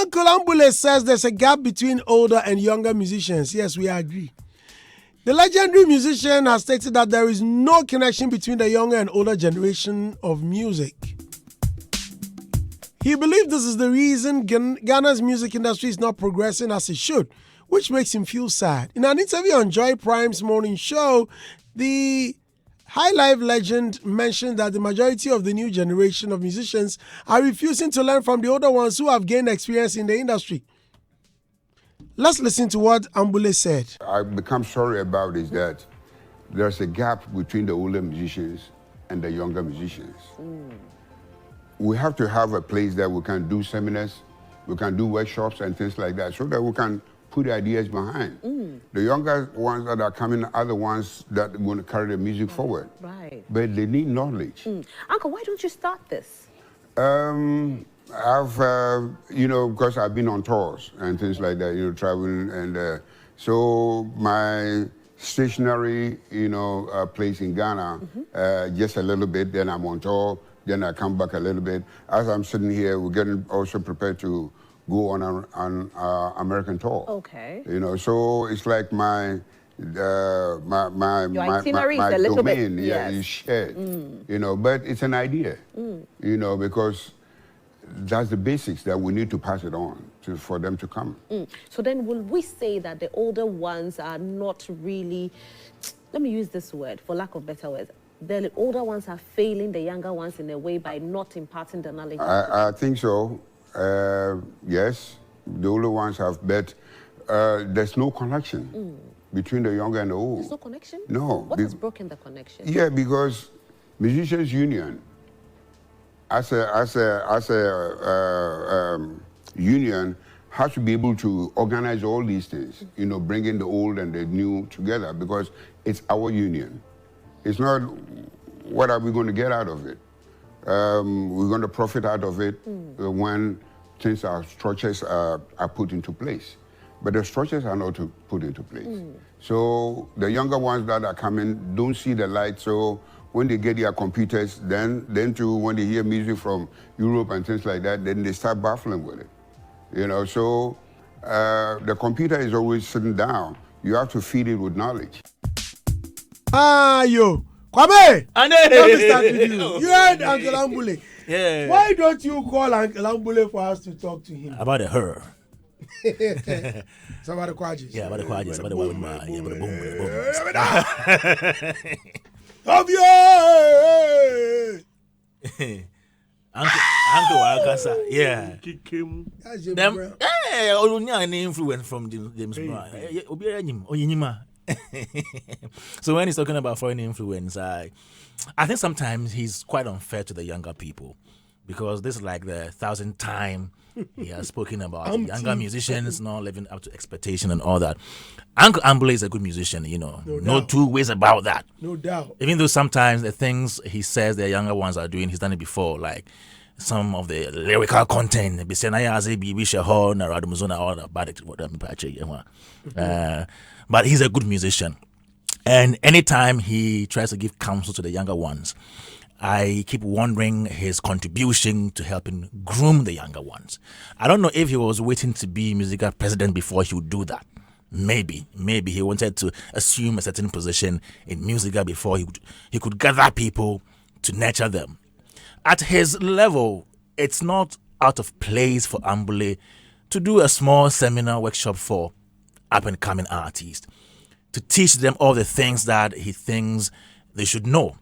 Uncle Ambolley says there's a gap between older and younger musicians. Yes, we agree. The legendary musician has stated that there is no connection between the younger and older generation of music. He believes this is the reason Ghana's music industry is not progressing as it should, which makes him feel sad. In an interview on Joy Prime's morning show, the High Life legend mentioned that the majority of the new generation of musicians are refusing to learn from the older ones who have gained experience in the industry. Let's listen to what Ambolley said. I become sorry about is that there's a gap between the older musicians and the younger musicians. We have to have a place that we can do seminars, we can do workshops and things like that, so that we can put ideas behind. The younger ones that are coming are the ones that want to carry the music forward. Right. But they need knowledge. Uncle, why don't you start this? I've, because I've been on tours and things like that, traveling. And so my stationary, place in Ghana, just a little bit, then I'm on tour, then I come back a little bit. As I'm sitting here, we're getting also prepared to go on an American tour. Okay. So it's like my itinerary is a little domain, bit, is shared. But it's an idea, because that's the basics that we need to pass it on for them to come. So then will we say that the older ones are not really, let me use this word for lack of better words, the older ones are failing the younger ones in a way by not imparting the knowledge? I think so. Yes, the older ones have, but there's no connection between the younger and the old. There's no connection? No. What has broken the connection? Yeah, because musicians union, as a union, has to be able to organize all these things, bringing the old and the new together, because it's our union. It's not what are we going to get out of it. We're going to profit out of it when things structures are put into place. But the structures are not put into place. So the younger ones that are coming don't see the light. So when they get their computers, then too, when they hear music from Europe and things like that, then they start baffling with it. So the computer is always sitting down. You have to feed it with knowledge. Yo. Kwame! Let me start with you. You heard Uncle Ambolley. Yeah. Why don't you call Uncle Ambolley for us to talk to him? About her. So about the Quadges. Yeah, about the Quadges. About the woman. Yeah, about the boom. Of you! Uncle Alcasa. Yeah. Them. Hey, only an influence from James Brown. So when he's talking about foreign influence, I think sometimes he's quite unfair to the younger people, because this is like the 1,000th time he has spoken about younger musicians not living up to expectation and all that. Uncle Ambolley is a good musician, no two ways about that. No doubt. Even though sometimes the things he says the younger ones are doing, he's done it before, like some of the lyrical content. But he's a good musician. And anytime he tries to give counsel to the younger ones, I keep wondering his contribution to helping groom the younger ones. I don't know if he was waiting to be musical president before he would do that. Maybe he wanted to assume a certain position in musical before he could gather people to nurture them. At his level, it's not out of place for Ambolley to do a small seminar workshop for up-and-coming artists, to teach them all the things that he thinks they should know.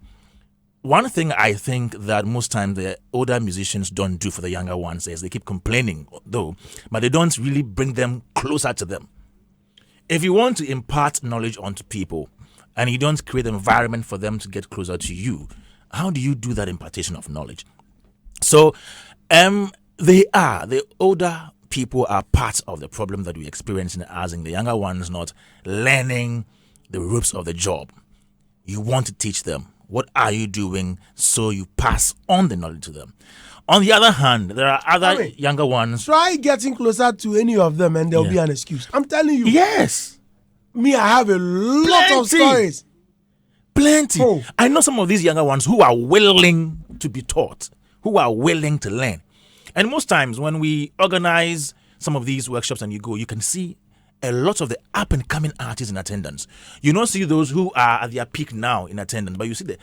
One thing I think that most times the older musicians don't do for the younger ones is they keep complaining, though, but they don't really bring them closer to them. If you want to impart knowledge onto people and you don't create an environment for them to get closer to you, how do you do that impartation of knowledge? So the older people are part of the problem that we experience in asking the younger ones not learning the ropes of the job. You want to teach them. What are you doing so you pass on the knowledge to them? On the other hand, there are other younger ones. Try getting closer to any of them and there'll be an excuse. I'm telling you. Yes. Me, I have a lot of stories. Plenty. Oh. I know some of these younger ones who are willing to be taught, who are willing to learn. And most times when we organize some of these workshops and you go, you can see a lot of the up and coming artists in attendance. You don't see those who are at their peak now in attendance, but you see the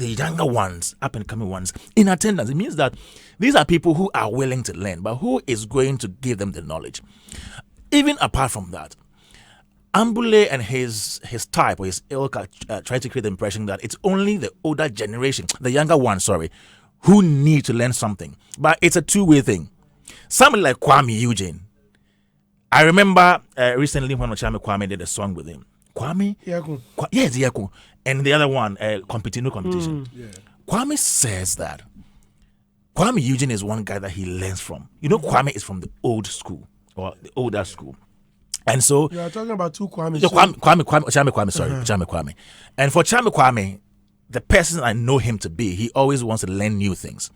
younger ones, up and coming ones in attendance. It means that these are people who are willing to learn, but who is going to give them the knowledge? Even apart from that, Ambolley and his type or his ilk try to create the impression that it's only the older generation, the younger ones, who need to learn something. But it's a two-way thing. Somebody like Kwame Eugene. I remember recently when Kwame did a song with him. Kwame? Yes, Yaku. And the other one, competition. Kwame says that Kwame Eugene is one guy that he learns from. You know, Kwame is from the old school or the older school. And so you are talking about two Kwame. Chame Kwame. And for Chame Kwame, the person I know him to be, he always wants to learn new things.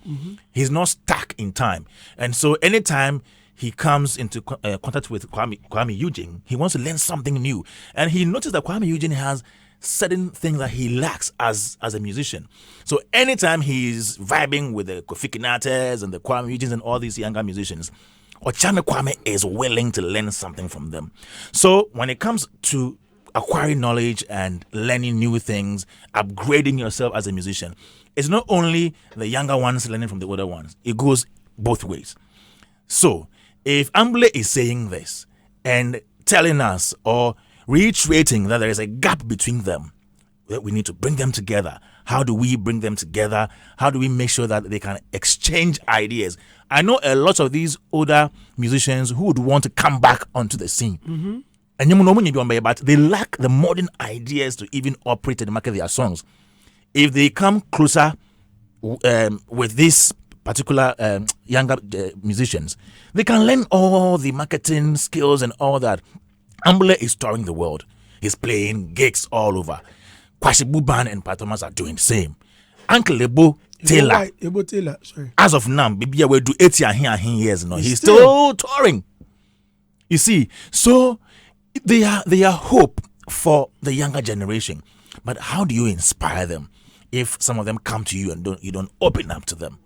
He's not stuck in time. And so anytime he comes into contact with Kwame Eugene, he wants to learn something new. And he noticed that Kwame Eugene has certain things that he lacks as a musician. So anytime he's vibing with the Kofi Kinates and the Kwame Eugenes and all these younger musicians, Chame Kwame is willing to learn something from them. So when it comes to acquiring knowledge and learning new things, upgrading yourself as a musician, it's not only the younger ones learning from the older ones. It goes both ways. So if Ambolley is saying this and telling us or reiterating that there is a gap between them, that we need to bring them together. How do we bring them together? How do we make sure that they can exchange ideas? I know a lot of these older musicians who would want to come back onto the scene. But they lack the modern ideas to even operate and market their songs. If they come closer with these particular younger musicians, they can learn all the marketing skills and all that. Ambolley is touring the world. He's playing gigs all over. Kwasi Buban and Patomas are doing the same. Uncle Ebo Taylor, sorry. As of now, maybe will do 80 years now. He's still touring. You see, so they are hope for the younger generation. But how do you inspire them if some of them come to you and you don't open up to them?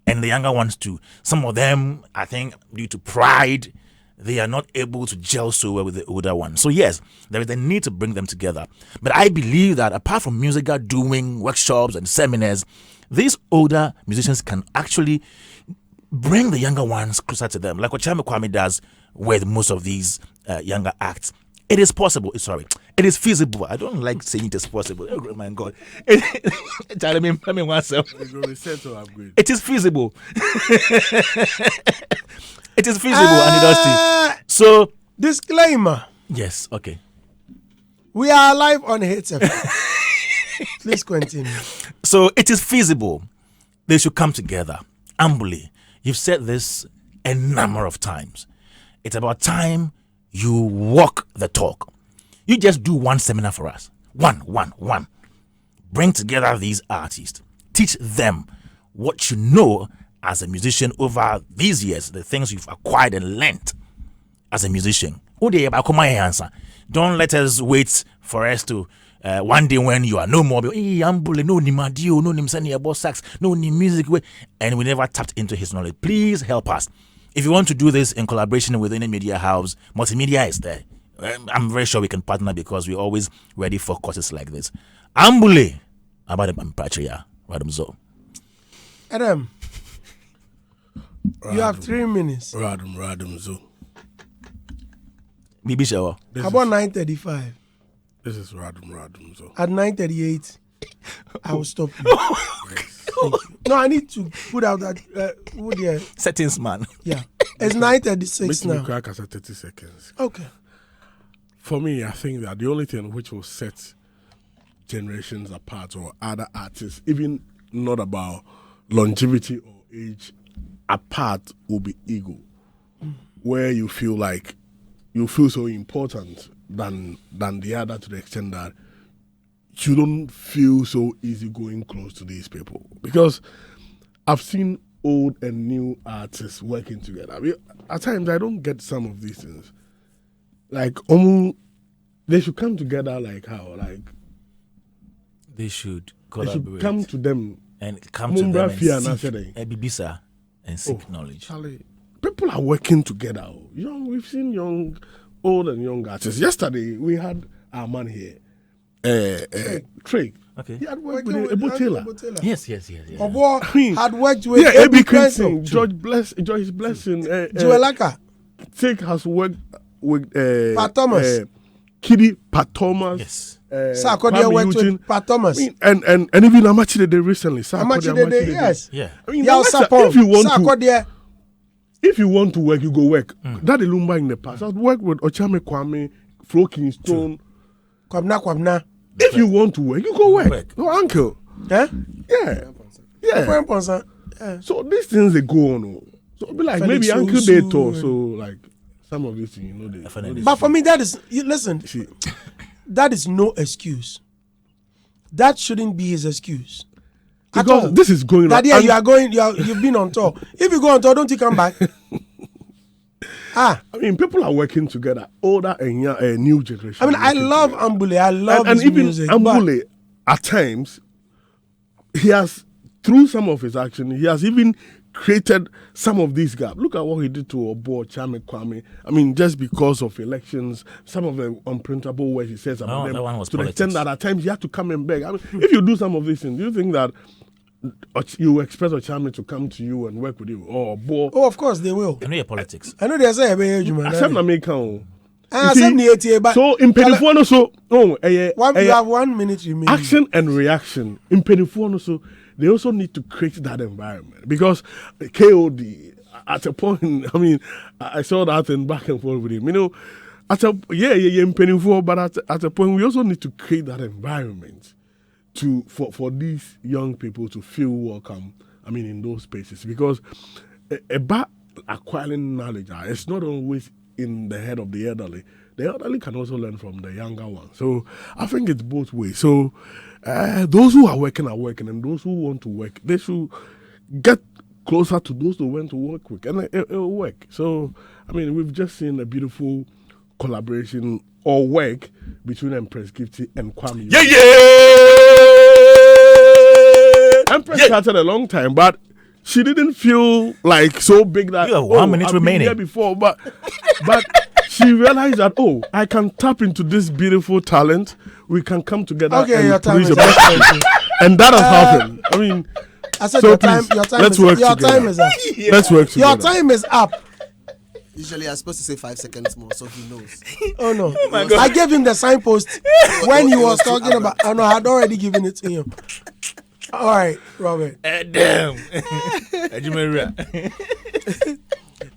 And the younger ones too. Some of them, I think, due to pride, they are not able to gel so well with the older ones. So yes, there is a need to bring them together. But I believe that apart from Musica doing workshops and seminars, these older musicians can actually bring the younger ones closer to them, like what Chame Kwame does with most of these younger acts. It is possible. It is feasible. I don't like saying it is possible. Oh my God! Let me myself. It is feasible. It is feasible, and it does. So disclaimer. Yes. Okay. We are live on Hitz FM. Please continue. So it is feasible. They should come together. Ambolley, you've said this a number of times. It's about time you walk the talk. You just do one seminar for us. One. Bring together these artists. Teach them what you know as a musician over these years, the things you've acquired and learned as a musician. Don't let us wait for us to one day when you are no more, Ambolley, no Nimadio, no Nimsani about sax, no music, and we never tapped into his knowledge. Please help us. If you want to do this in collaboration with any media house, multimedia is there. I'm very sure we can partner because we're always ready for courses like this. Ambolley, about the Patria, Radamzo. Adam, you have 3 minutes. Radamzo. Bibi Shawa. How about 9:35? This is Radamzo. At 9:38, I will stop you. No, I need to put out that settings, man. Yeah, it's 9:36 now. Crack as 30 seconds. Okay. For me, I think that the only thing which will set generations apart or other artists, even not about longevity or age, apart will be ego. Where you feel like you feel so important than the other, to the extent that you don't feel so easy going close to these people. Because I've seen old and new artists working together. I mean, at times I don't get some of these things. Like, they should come together like how? Like, they should collaborate. They should come to them and come to them and seek Ebibisa and seek knowledge. Charlie, people are working together. we've seen young, old and young artists. Yesterday we had our man here, Trey. Okay. He had worked with Ebo Taylor. Yes. Obo I mean, had worked with A.B. Crimson. Crimson, Joyce Blessing, Joelaka. Take has worked with Pat Thomas. Kiddy Pat Thomas. Yes. Sarkodie worked with Pat Thomas. I mean, and even Amachide recently. Amachide, yes. Yeah. I mean, Yao Sapon. if you want to work, you go work. Daddy Lumba in the past, I've worked with Ochame Kwame, Flo Kingston. Kwabna. If you want to work, you go work. No, uncle. Eh? Yeah. So these things they go on. So be like Felix maybe Uncle Osu they talk. So like some of these things, they. Definitely. But for me, that is, listen, that is no excuse. That shouldn't be his excuse. At all. Because this is going on. That year you've been on tour. If you go on tour, don't you come back? I mean, people are working together, older and young, new generation. I mean, I love Ambolley. I love his even music. Ambolley, at times, he has, through some of his action, he has even created some of these gaps. Look at what he did to Obo Chame Kwame. I mean, just because of elections, some of the unprintable words he says about them, that one was to politics. the extent that at times you have to come and beg. I mean, if you do some of these things, do you think that you expect Ochame to come to you and work with you, or Obo? Oh, of course they will. I know your politics. I know they say man. Accept na make am. So in Penifo also, you have 1 minute remaining. action and reaction. In Penifo also, they also need to create that environment because KOD at a point. I mean, I saw that and back and forth with him. You know, in Penifo, but at a point we also need to create that environment for these young people to feel welcome. I mean, in those spaces, because about acquiring knowledge, it's not always in the head of the elderly. The elderly can also learn from the younger ones. So I think it's both ways. So those who are working, and those who want to work, they should get closer to those who want to work with, and it'll work. So I mean, we've just seen a beautiful collaboration or work between Empress Gifty and Kwame. Empress started a long time, but she didn't feel like so big that you have 1 minute remaining. Been here before, but she realized that I can tap into this beautiful talent. We can come together and your time produce is the best up. thing. And that has happened. I mean, I said so your time let's work your together. time is up. Let's work together. Your time is up. Usually I'm supposed to say 5 seconds more, so he knows. Oh no! I gave him the signpost when he was talking about. I know I had already given it to him. All right, Robert. Damn.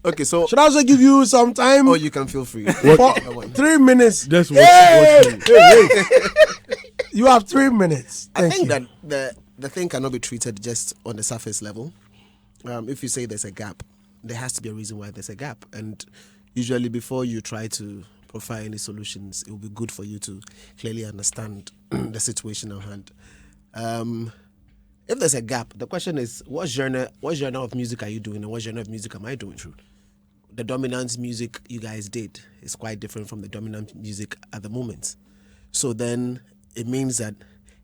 Okay, so Should I also give you some time? oh, you can feel free. For 3 minutes. Just You have 3 minutes. I Thank think you. that the thing cannot be treated just on the surface level. If you say there's a gap, there has to be a reason why there's a gap. And usually before you try to provide any solutions, it will be good for you to clearly understand the situation at hand. If there's a gap, the question is, what genre of music are you doing and what genre of music am I doing? True. The dominant music you guys did is quite different from the dominant music at the moment. So then it means that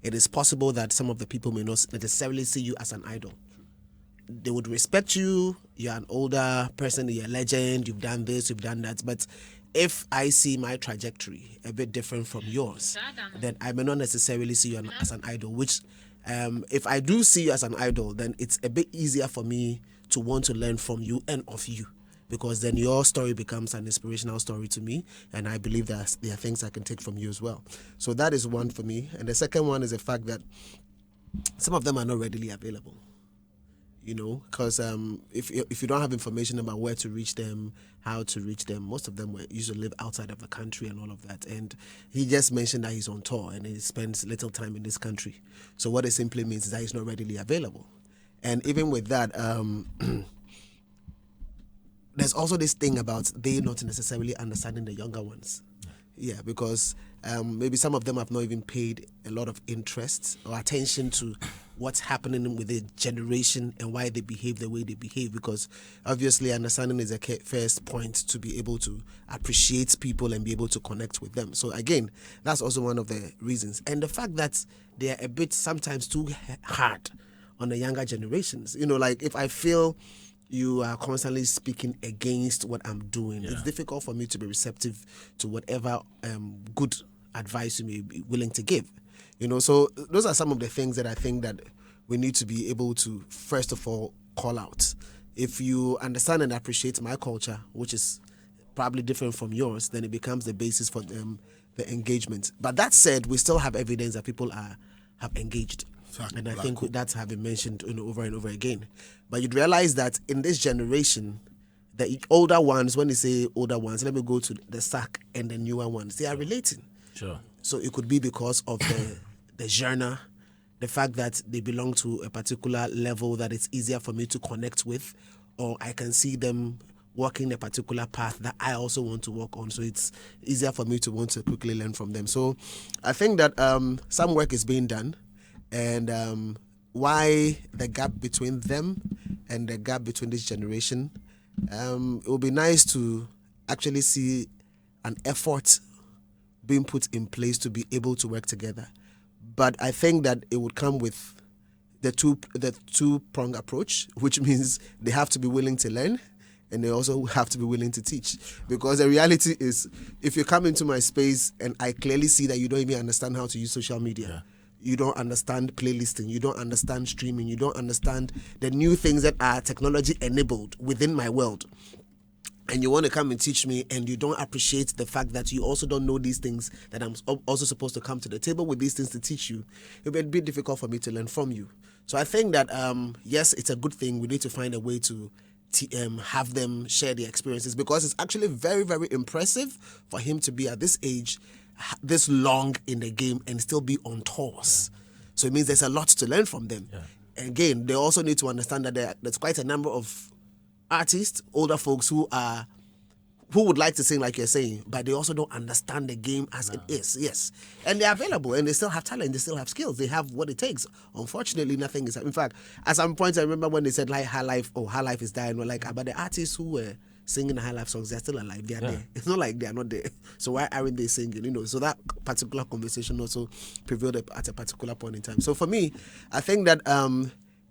it is possible that some of the people may not necessarily see you as an idol. They would respect you, you're an older person, you're a legend, you've done this, you've done that. But if I see my trajectory a bit different from yours, then I may not necessarily see you as an idol, which if I do see you as an idol, then it's a bit easier for me to want to learn from you and of you, because then your story becomes an inspirational story to me, and I believe that there are things I can take from you as well. So that is one for me. And the second one is the fact that some of them are not readily available. You know, because if you don't have information about where to reach them, how to reach them, most of them usually live outside of the country and all of that. And he just mentioned that he's on tour and he spends little time in this country. So what it simply means is that he's not readily available. And even with that, there's also this thing about they not necessarily understanding the younger ones. Yeah, because maybe some of them have not even paid a lot of interest or attention to what's happening with the generation and why they behave the way they behave, because obviously understanding is a first point to be able to appreciate people and be able to connect with them. So again, that's also one of the reasons. And the fact that they are a bit sometimes too hard on the younger generations. You know, like if I feel you are constantly speaking against what I'm doing. It's difficult for me to be receptive to whatever good advice you may be willing to give. So those are some of the things that I think that we need to be able to, first of all, call out. If you understand and appreciate my culture, which is probably different from yours, then it becomes the basis for the engagement. But that said, we still have evidence that people have engaged. Exactly. And I think that's have been mentioned over and over again. But you'd realize that in this generation, the older ones, when they say older ones, let me go to the SAC and the newer ones, they are relating. Sure. So it could be because of the genre, the fact that they belong to a particular level that it's easier for me to connect with, or I can see them walking a particular path that I also want to walk on. So it's easier for me to want to quickly learn from them. So I think that some work is being done, and why the gap between them and the gap between this generation, it would be nice to actually see an effort being put in place to be able to work together. But I think that it would come with the two-prong approach, which means they have to be willing to learn and they also have to be willing to teach. Because the reality is, if you come into my space and I clearly see that you don't even understand how to use social media, you don't understand playlisting, you don't understand streaming, you don't understand the new things that are technology-enabled within my world, and you want to come and teach me, and you don't appreciate the fact that you also don't know these things, that I'm also supposed to come to the table with these things to teach you, it would be difficult for me to learn from you. So I think that, yes, it's a good thing. We need to find a way to have them share their experiences, because it's actually very, very impressive for him to be at this age, this long in the game, and still be on tours. So it means there's a lot to learn from them. And again, they also need to understand that there's quite a number of artists, older folks who would like to sing like you're saying, but they also don't understand the game as it is. Yes. And they're available, and they still have talent, they still have skills, they have what it takes. Unfortunately, nothing is. In fact, at some point I remember when they said like High Life is dying, we're like, but the artists who were singing the High Life songs, they're still alive, they're there. It's not like they're not there. So why aren't they singing? So that particular conversation also prevailed at a particular point in time. So for me, I think that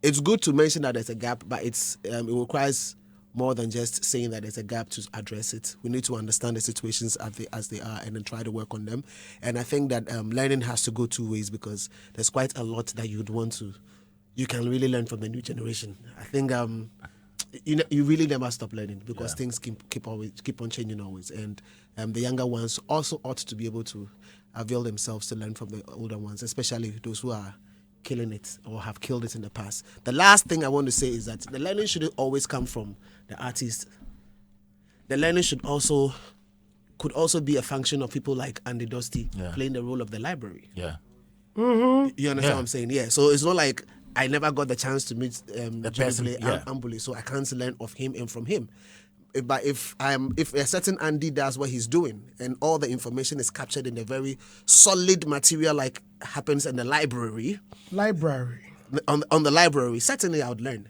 it's good to mention that there's a gap, but it requires more than just saying that there's a gap to address it. We need to understand the situations as they are and then try to work on them. And I think that learning has to go two ways, because there's quite a lot that you can really learn from the new generation. I think you really never stop learning, because things keep on changing always. And the younger ones also ought to be able to avail themselves to learn from the older ones, especially those who are killing it or have killed it in the past. The last thing I want to say is that the learning shouldn't always come from the artist. The learning could also be a function of people like Andy Dusty playing the role of the library. You understand what I'm saying? Yeah. So it's not like I never got the chance to meet Ambolley, so I can't learn of him and from him. But if a certain Andy does what he's doing, and all the information is captured in a very solid material like happens in the library on the library, certainly I would learn,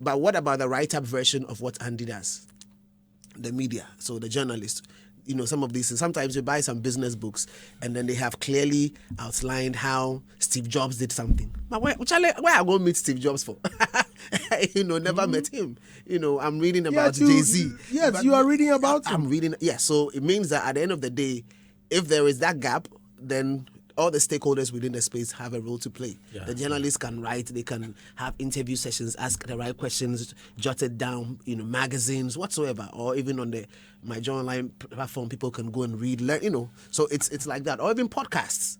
But what about the write-up version of what Andy does? The media, so the journalist. Some of these things. Sometimes you buy some business books and then they have clearly outlined how Steve Jobs did something. But where I go meet Steve Jobs for? Never met him. I'm reading about Jay-Z. Yes, you are reading about him. I'm reading. Yeah, so it means that at the end of the day, if there is that gap, then all the stakeholders within the space have a role to play. The journalists can write, they can have interview sessions, ask the right questions, jot it down, magazines, whatsoever, or even on the My Joy Online platform, people can go and read, learn, So it's like that, or even podcasts,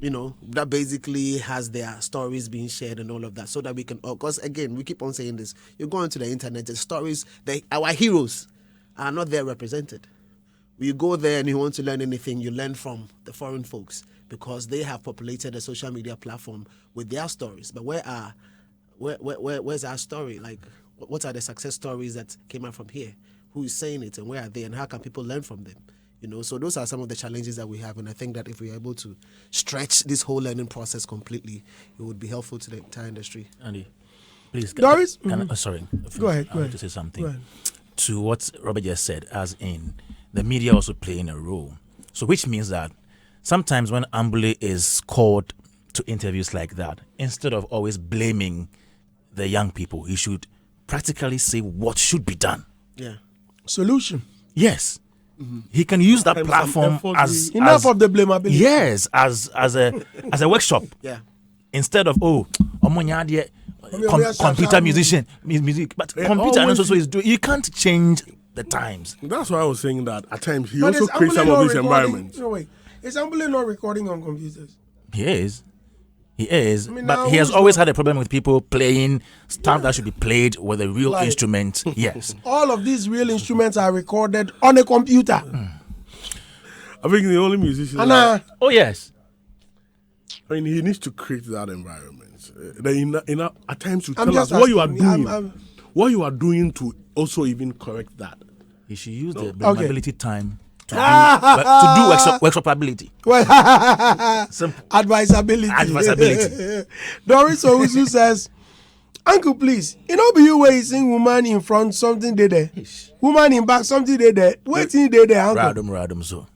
that basically has their stories being shared and all of that, so that we can, because again, we keep on saying this, you go onto the internet, the stories, our heroes are not there represented. You go there and you want to learn anything, you learn from the foreign folks, because they have populated the social media platform with their stories. But where's our story? Like, what are the success stories that came out from here? Who is saying it, and where are they, and how can people learn from them? So those are some of the challenges that we have, and I think that if we are able to stretch this whole learning process completely, it would be helpful to the entire industry. Andy, please. Doris? Sorry. Go ahead. I want to say something to what Robert just said, as in the media also playing a role. So which means that sometimes when Ambolley is called to interviews like that, instead of always blaming the young people, he should practically say what should be done. Yeah. Solution. Yes. He can use that And some platform effort as Enough of the blamability. yes, as a workshop. Yeah. Instead of computer musician music, but computer always also is doing. You can't change the times. That's why I was saying that at times he But also is creates some Ambolley of not these recording- environments. No, wait. Is Ambolley not recording on computers? He is. mean, now But he has who's always not- had a problem with people playing stuff that should be played with a real Like- instrument. Yes. All of these real instruments are recorded on a computer. I think the only musician. And Oh yes. I mean, he needs to create that environment. At times, to I'm tell us just what you are asking. doing, what you are doing to also even correct that. He should use the Okay. blamability time to do workshop ability. well, Simple. advisability. Advisability. Doris Owusu says, Uncle, please, you know, be you where you sing woman in front, something they there. Woman in back, something they there. Waiting they there, Uncle. Radom so.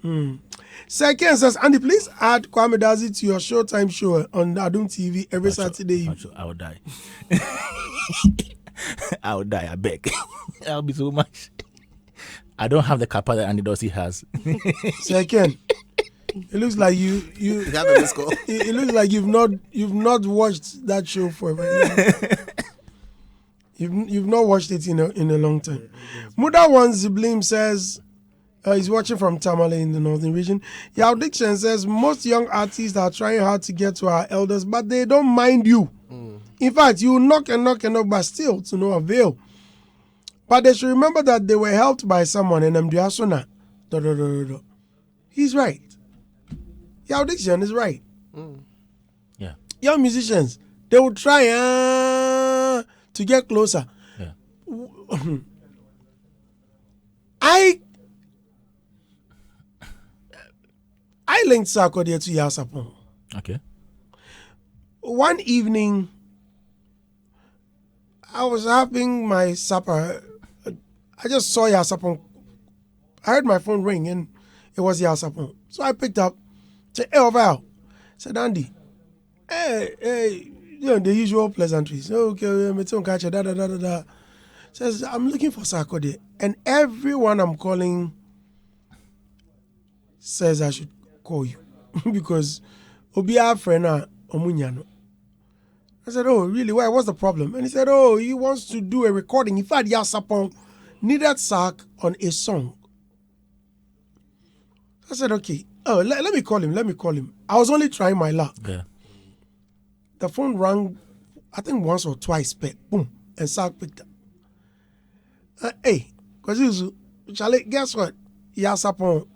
Second says, Andy, please add Kwame Dazi to your Showtime show on Adum TV every Saturday. I will die. I will die, I beg. I'll be so much. I don't have the kappa that Andy Dossi has. Second, it looks like you Have a missed call. it looks like you've not watched that show for a very long. You've not watched it in a long time. Muda One Ziblim says he's watching from Tamale in the northern region. Yao Dixon says most young artists are trying hard to get to our elders, but they don't mind you. In fact, you knock and knock and knock, but still to no avail. But they should remember that they were helped by someone, and Mduasona. He's right. Yao Dixon is right. Yeah. Young musicians, they will try to get closer. Yeah. I linked Sarkodie to Yasapon. Okay. One evening, I was having my supper. I just saw Yasapon. I heard my phone ring and it was Yasapon. So I picked up. Said, hey, Val. Said, Andy, hey, you know, the usual pleasantries. Okay, me too, catch it, Says, I'm looking for Sarkodie. And everyone I'm calling says I should call you. Because Obi our friend Omunyano. I said, oh, really? Why? What's the problem? And he said, oh, he wants to do a recording. In fact, Yasapon needed Sark on a song. I said, okay. Oh, let me call him. I was only trying my luck. Yeah. The phone rang, I think once or twice, boom, and Sark picked up. Hey, because Charlie, guess what? Yasapon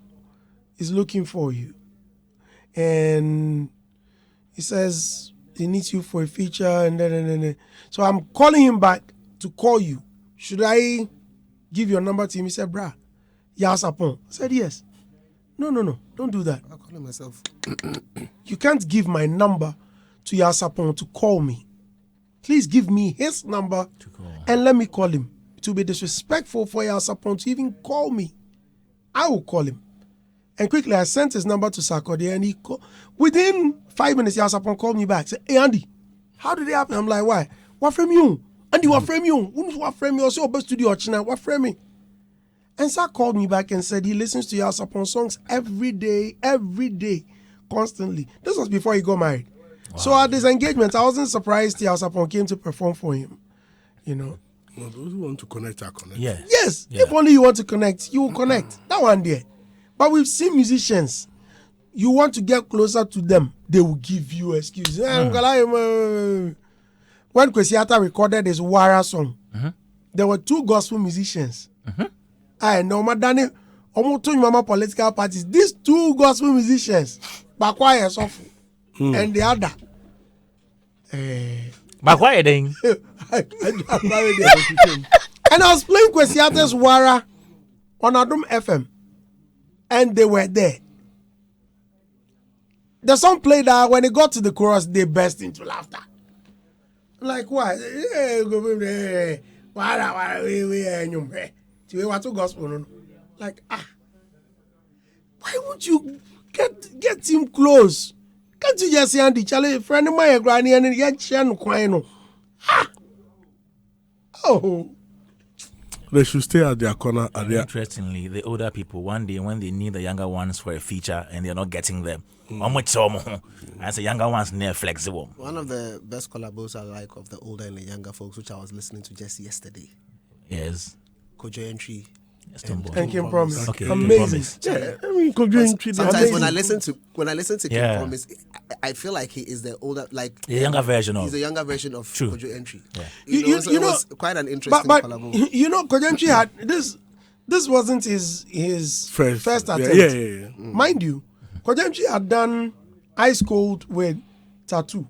is looking for you. And he says he needs you for a feature, and then. So I'm calling him back to call you. Should I give your number to him? He said, brah, Yasapon. I said, yes. No, don't do that. I'll call him myself. You can't give my number to Yasapon to call me. Please give me his number and let me call him. It will be disrespectful for Yasapon to even call me. I will call him. And quickly, I sent his number to Sarkodie, and he called. Within 5 minutes, Yasapon called me back. Said, hey, Andy, how did it happen? I'm like, why? What frame you? Andy, what frame you? What frame you? Also, best studio, China, what frame me? And Sark called me back and said he listens to Yasapon songs every day, constantly. This was before he got married. Wow. So at this engagement, I wasn't surprised Yasapon came to perform for him. You know. Well, those who want to connect are connected. Yeah. Yes, Yeah. if only you want to connect, you will connect. That one there. But we've seen musicians, you want to get closer to them, they will give you excuses. When Kwesiata recorded his Wara song, there were 2 gospel musicians. And no matter almost mama political parties, these 2 gospel musicians, Bakwa Sofu and the other. But why then? And I was playing Kwesiata's Wara on Adum FM. And they were there. The song played out. When it got to the chorus, they burst into laughter. Like, what? Like, why won't you get him close? Can't you just say, Andy, Charlie, friend of my granny, and yet she no quino? Oh. They should stay at their corner. At their Interestingly, the older people, one day when they need the younger ones for a feature and they're not getting them, as the younger ones near flexible. One of the best collabos I like of the older and the younger folks, which I was listening to just yesterday. Yes. Kojo Entry. And Kim Promise. Okay. Amazing. yeah, I mean, Kojo Entry. Sometimes when I listen to Kim Yeah. Promise, I feel like he is the older, like The younger version of. he's a younger version of True. Kojo Entry. Yeah. It was quite an interesting But collabo. you know, Kojo Entry had this. This wasn't his first attempt. Yeah. Mind you, Kojo Entry had done Ice Cold with Tattoo.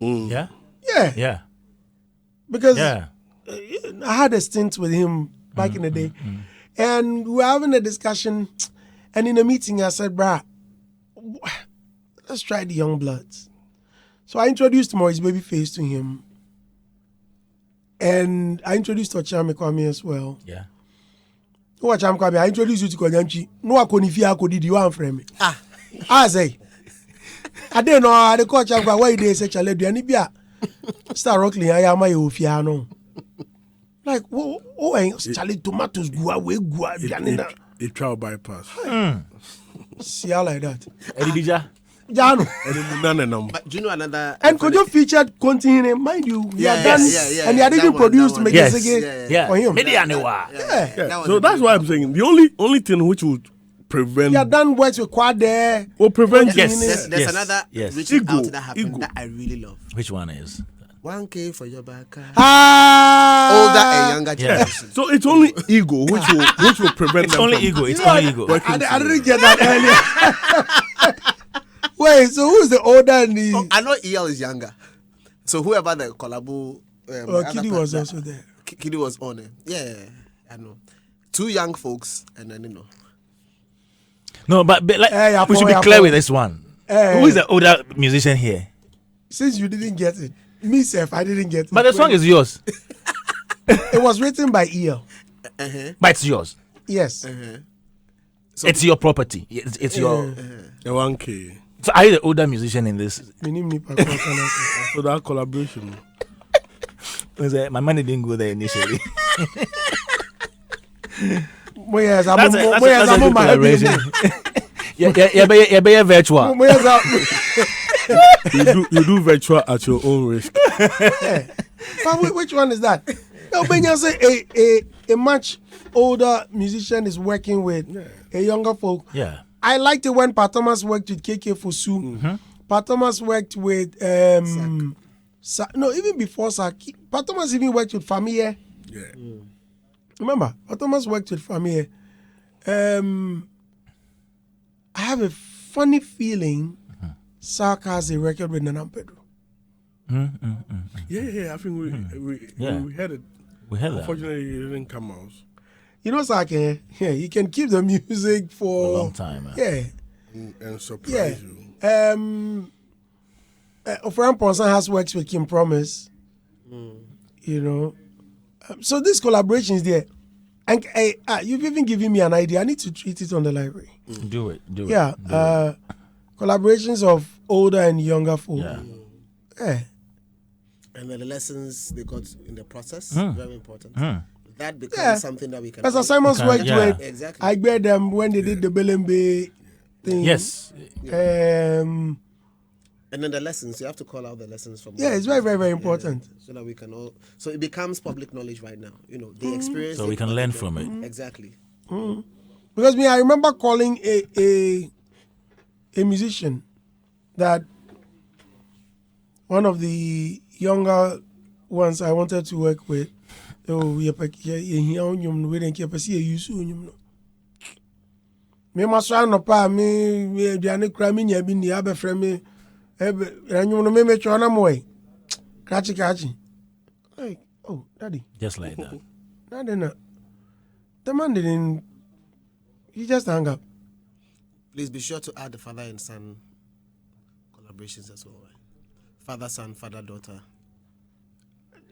Yeah? Yeah. Yeah. Because Yeah. I had a stint with him back in the day, and we were having a discussion. And in a meeting, I said, "Brah, let's try the Young Bloods." So I introduced Maurice Babyface to him, and I introduced Ochame Kwame as well. Yeah. Ochame Kwame, I introduced you to Kojanchi. No, I couldn't fear I could do one for me. I say, I didn't know how the coach have got why they say Charlie Dianibia. Star Rockley, I am my Ofiano. Like, oh, Charlie tomatoes go away, go away. A trial bypass. See how like that. Eddie Dija. Jano. But do you know another? And Kojo featured continuing, mind you, he had done, and he had that even one, produced that one. Megazege Yeah. for him. Medianewa. Yeah. So that's why I'm saying the only thing which would prevent He had done works with Quad there. or prevent Yes. There's Yes. another Yes. reaching Ego. out that happened Ego. that I really love. Which one is? 1K for your back. Ah! Older and younger generation. So it's only ego which will prevent It's them only from ego. It's only ego. I didn't get that earlier. Wait, so who's the older and the... Oh, I know EL is younger. So whoever the collabo... Kiddy was also there. Kiddy was on it. Yeah, I know. Two young folks and then, you know. No, but like, Hey, we should be clear with this one. Hey. Who is the older musician here? Since you didn't get it, me, Seth, I didn't get it. But the song is yours. It was written by EL. But it's yours. Yes. It's your property. It's your. the 1K. So are you the older musician in this? So that collaboration. My money didn't go there initially. Yes, That's a good collaboration. Yeah, virtual. You do virtual at your own risk. But which one is that? No, when you say a much older musician is working with a younger folk. Yeah. I liked it when Pat Thomas worked with KK Fosu. Pat Thomas worked with no, even before Saki. Pat Thomas even worked with Famille. Yeah. Remember, Pat Thomas worked with Famille. I have a funny feeling Saka has a record with Nana Pedro. Yeah. I think we had it. We had that. Unfortunately, it didn't come out. You know, Saka, yeah, you can keep the music for a long time. Man. Yeah. And surprise you. Ofram Ponson has works with Kim Promise. You know. So this collaboration is there. And you've even given me an idea. I need to treat it on the library. Do it. Yeah. Collaborations of older and younger folk. Yeah. And then the lessons they got in the process, very important. That becomes something that we can... Pastor Simon's worked with. Exactly. I bet them when they did the Belembe thing. Yes. And then the lessons, you have to call out the lessons from... Yeah, it's very, very, very important. So that we can all... So it becomes public knowledge right now. You know, the experience... So we can learn from it. Exactly. Because I remember calling a musician that one of the younger ones I wanted to work with. Oh, me must try no pa me Diane Crammy Yabi Niabe Frame. And you know, me chona moy. Catchy. Like, oh, daddy. Just like that. No, they're not. The man didn't. He just hung up. Please be sure to add the father and son collaborations as well. Right? Father, son, father, daughter.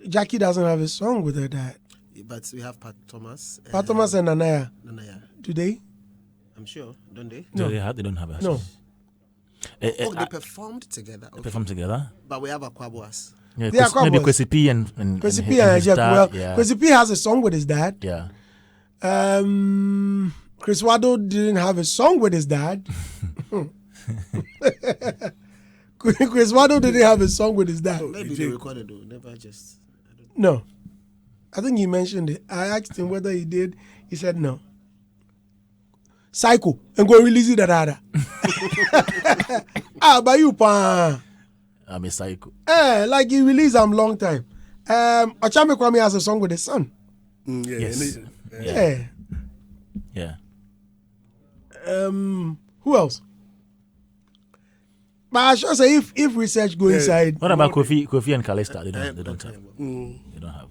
Jackie doesn't have a song with her dad. But we have Pat Thomas. Pat Thomas and Nanaya. Today? I'm sure, don't they? No. They don't have a No. They performed together. Okay. Perform together. But we have Aquaboas. Yeah, They are maybe couples. Kwesi P and Kwesi and P and his Jack. dad, Well, yeah. Kwesi P has a song with his dad. Yeah. Chris Wado didn't have a song with his dad. Chris Wado didn't have a song with his dad. Maybe they recorded though. Never just. No. I think he mentioned it. I asked him whether he did. He said no. Psycho. And go release it that. But you pa. I'm a psycho. Like he released them long time. Ochame Kwame has a song with his son. Yes. Yeah. Yeah. Who else? But I should say if research go inside. What about Kofi and Kalista? They don't have.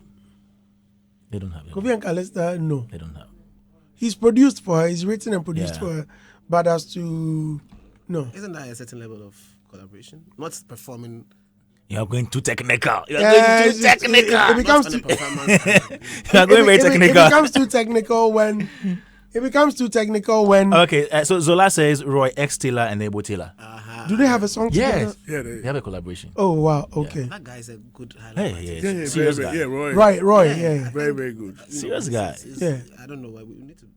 They don't have. Kofi and Kalista, no. They don't have. He's produced for her. He's written and produced Yeah. for her. But as to no. Isn't that a certain level of collaboration? Not performing. You are going too technical. You are Yeah, going too technical. It becomes Not on too, a performance. You are going very it technical. becomes too technical when. It becomes too technical when. Okay, so Zola says Roy X Taylor and Ebo Taylor. Do they have a song together? Yes. Yeah, They have a collaboration. Oh wow. Okay. That guy's a good highlight. Hey, artist. yeah, serious guy. yeah, Roy. Right. Roy. Yeah. Very, very good. Serious guy. Yeah. I don't know why we need to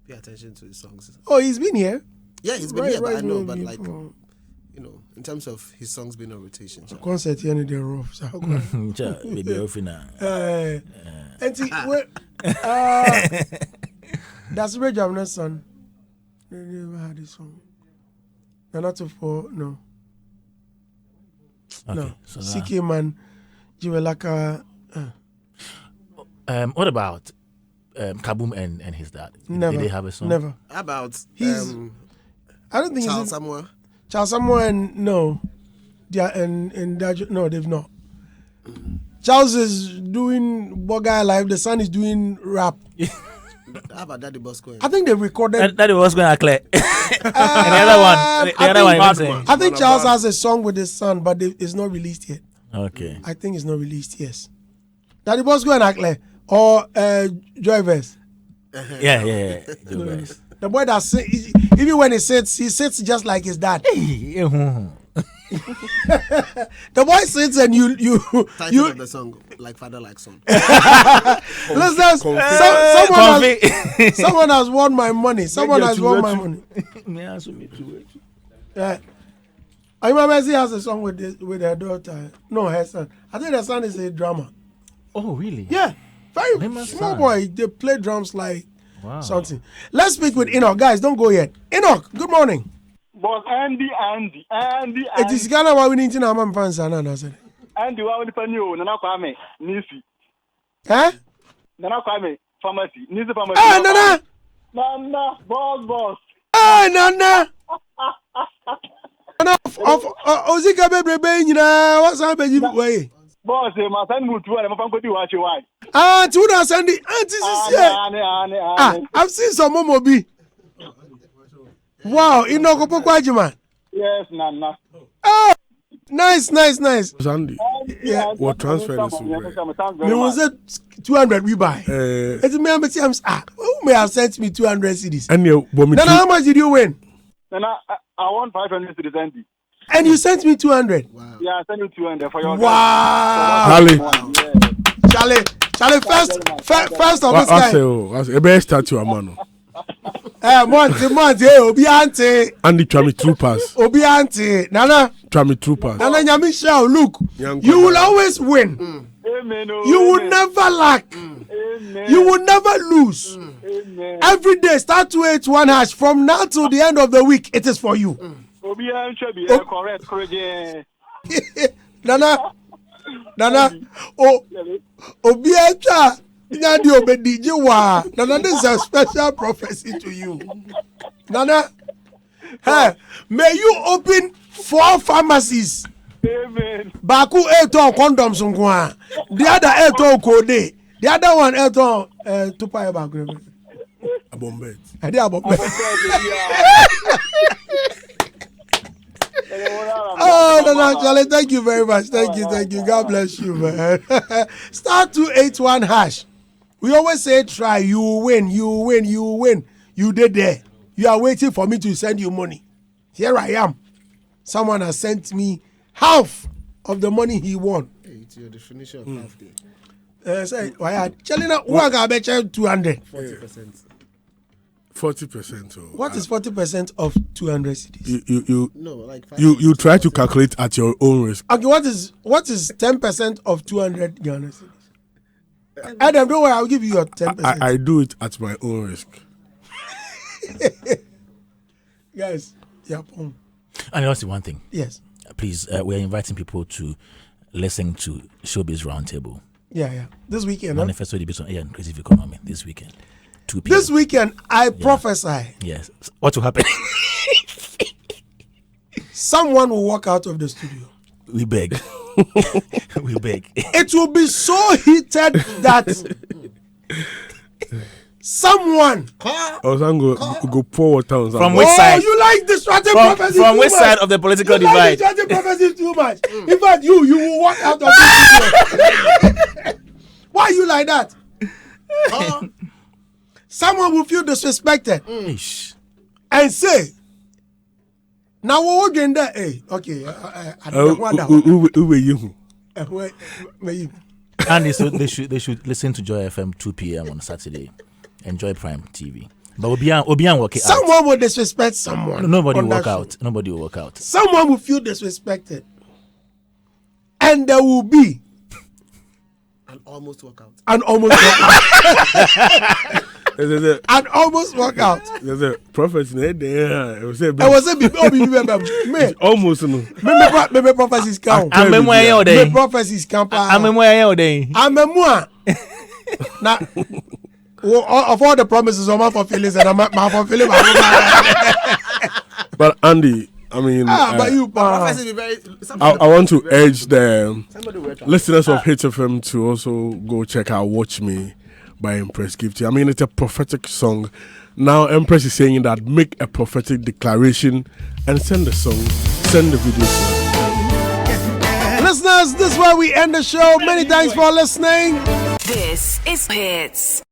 pay attention to his songs. Oh, he's been here. Yeah, he's been Roy- here, but I Roy's know, been but here like, for in terms of his songs being on rotation. So. concert here in the rough. So, Maybe off now. and see, that's Ray Jamna's son. They never had this song. No, not to for no. Okay, No. so CK Man, Jiwelaka. what about Kaboom and his dad? Never. Did they have a song? Never. How about He's- I don't think Charles it's Samuel? Charles Samuel and no. And no, they've not. Charles is doing Bogai Live. The son is doing rap. How about Daddy Bosco? I think they recorded. That was going to clear. And the other one, the I other one, think- you're saying. I think Charles has a song with his son, but it's not released yet. Okay. I think it's not released. Yes. Daddy Bosco and Akle or Joy Verse. Yeah. Joe Guys. The boy that even when he sits just like his dad. The boy sits and you Title of the song, Like Father, Like Son. listen. Someone has won my money. Someone has won my money. Yeah. Ayuma Mercy has a song with her daughter. No, her son. I think her son is a drummer. Oh, really? Yeah. Very Name small son. boy. They play drums like Wow. something. Let's speak with Enoch. Guys, don't go yet. Enoch, good morning. Boss Andy. It is Ghana why we need to know my fans. Andy, wa wani pani o Nana Kwame Nisi. Eh? Nana Kwame Pharmacy. Nisi Pharmacy. Ah, Nana. Nana, boss. Ah, Nana. Nana, Ozika Bebe, you know, what's happening? Way. Boss, my son moved to my family to watch you. Why? Ah, Tuna Sandy. Auntie, Ah, I've seen some Momobi. Wow, Enoch Opokwajima. Yes, Nana. Oh, nice. Sandy, Yeah. what transfer is Me was it 200 we buy. It's me, who may have sent me 200 CDs? and you want Then how much did you win? Nana, I want 500 to the Andy. And you sent me 200. Yeah, I send you 200 for your. Wow. Charlie, Charlie, first of this I kind. say, best statue a man. Monty, Obi Auntie, And the Trami troopers, Obi Auntie, Nana, Nyamisha, look, you will always win. Amen. You will never lack. Amen. You will never lose. Amen. Every day, start to 81 hash. From now till the end of the week, it is for you. Obi Auntie be correct. Nana, Obi Auntie. Nana, this is a special prophecy to you. Nana, hey, may you open 4 pharmacies. Amen. Baku 8 condoms. The other 8 code. The other one 8 tupa baku. a bombet. I did about me. Oh, no, Charlie, thank you very much. Thank you. God bless you, man. Star 281 hash. We always say try, you win. You did there. You are waiting for me to send you money. Here I am. Someone has sent me half of the money he won. It's your definition of half-day. Say, why? Chelina, what I bet you 200. 40%. 40%. What is 40% of 200 cedis? You try to calculate at your own risk. Okay, what is 10% of 200 Ghana cedis? Adam, don't worry, I'll give you your 10%. I do it at my own risk. Guys, yeah. And also one thing. Yes. Please, we're inviting people to listen to Showbiz Roundtable. Yeah. This weekend, Manifesto debate on air and creative economy this weekend. 2 p.m. This weekend, I prophesy. Yes. What will happen? Someone will walk out of the studio. We beg. We beg. It will be so heated that someone go pour water from which side? You like destructive prophecy from too which much. side of the political you divide? Like destructive prophecy too much. In fact, you will walk out of this. Why you like that? Someone will feel disrespected and say, "Now what again that? Hey, okay, I don't wonder who were you? And so they should listen to Joy FM 2 p.m. on Saturday. Enjoy Prime TV. But Obian work it out. Someone will disrespect someone. Nobody will walk out. Nobody will walk out. Someone will feel disrespected, and there will be an almost walkout. An almost walkout. And almost walk out. There's a prophet there. I was saying, almost no. Maybe prophecies count. I'm prophecies count. I'm now, of all the promises, I'm not fulfilling, and I'm fulfilling. But Andy, I mean, but you, I want to urge the listeners of Hitz FM to also go check out "Watch Me" by Empress Gifty. I mean, it's a prophetic song. Now, Empress is saying that make a prophetic declaration and send the song, send the video to us. Listeners, this is where we end the show. Many thanks for listening. This is Hitz.